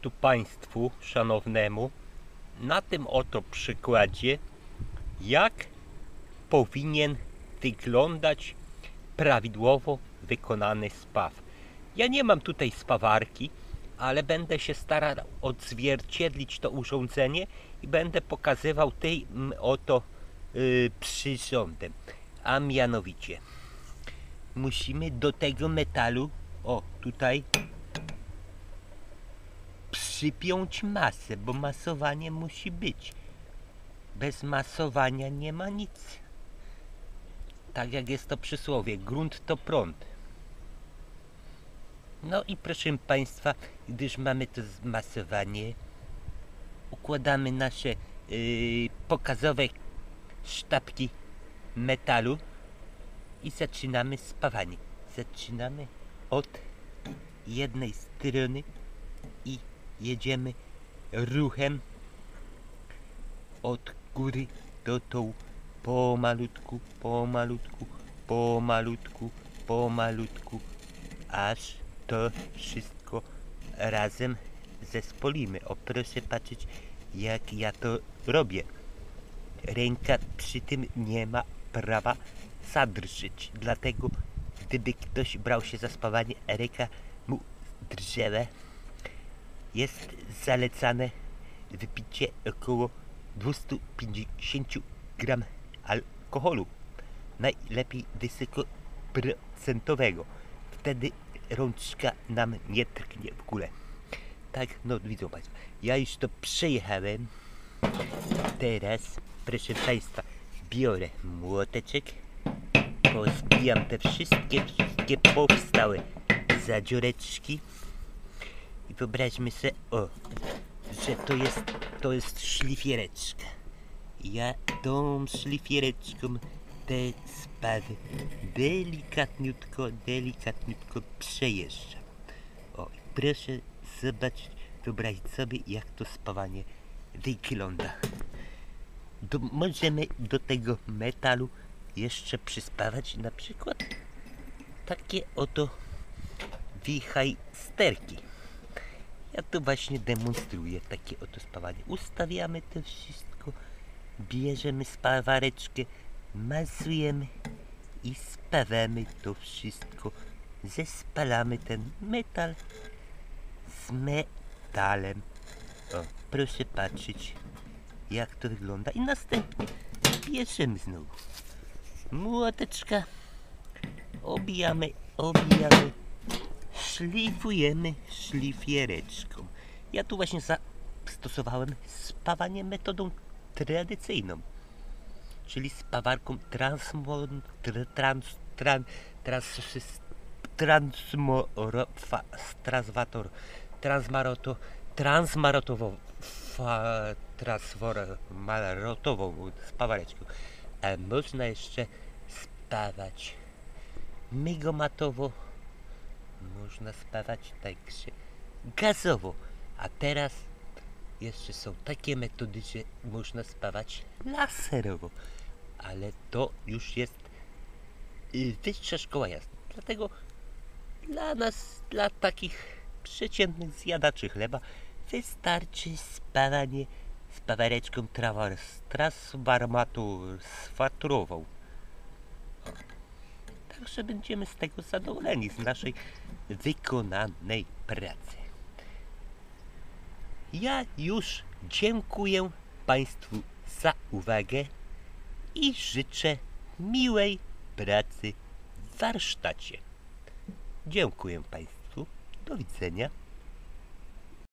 tu Państwu szanownemu na tym oto przykładzie, jak powinien wyglądać prawidłowo wykonany spaw. Ja nie mam tutaj spawarki, ale będę się starał odzwierciedlić to urządzenie i będę pokazywał tym oto przyrządem. A mianowicie musimy do tego metalu, o tutaj, przypiąć masę, bo masowanie musi być. Bez masowania nie ma nic. Tak jak jest to przysłowie, grunt to prąd. No i proszę Państwa, gdyż mamy to zmasowanie, układamy nasze pokazowe sztabki metalu i zaczynamy spawanie. Zaczynamy od jednej strony i jedziemy ruchem od góry do dołu, pomalutku, pomalutku, pomalutku, pomalutku, aż to wszystko razem zespolimy. O, proszę patrzeć, jak ja to robię. Ręka przy tym nie ma prawa zadrżyć, dlatego gdyby ktoś brał się za spawanie, ręka mu drżała. Jest zalecane wypicie około 250 gram alkoholu, najlepiej wysokoprocentowego. Wtedy rączka nam nie tknie w ogóle. Tak, no widzą Państwo, ja już to przejechałem. Teraz, proszę Państwa, biorę młoteczek, pozbijam te wszystkie powstałe zadzioreczki i wyobraźmy sobie, o, że to jest szlifiereczka. Ja tą szlifiereczką te spawy delikatniutko przejeżdżam. O, i proszę zobaczyć, wyobrazić sobie, jak to spawanie wygląda. Możemy do tego metalu jeszcze przyspawać na przykład takie oto wichajsterki. Ja tu właśnie demonstruję takie oto spawanie. Ustawiamy to wszystko, bierzemy spawareczkę, masujemy i spawamy to wszystko. Zespalamy ten metal z metalem. O, proszę patrzeć, jak to wygląda. I następnie bierzemy znowu młoteczka, obijamy, szlifujemy szlifiereczką. Ja tu właśnie zastosowałem spawanie metodą tradycyjną, czyli spawarką transmarotową spawareczką. A można jeszcze spawać mygomatowo, można spawać także gazowo, a teraz jeszcze są takie metody, że można spawać laserowo, ale to już jest wyższa szkoła jazdy. Dlatego dla nas, dla takich przeciętnych zjadaczy chleba, wystarczy spawanie spawareczką transformatorową. Także będziemy z tego zadowoleni, z naszej wykonanej pracy. Ja już dziękuję Państwu za uwagę i życzę miłej pracy w warsztacie. Dziękuję Państwu. Do widzenia.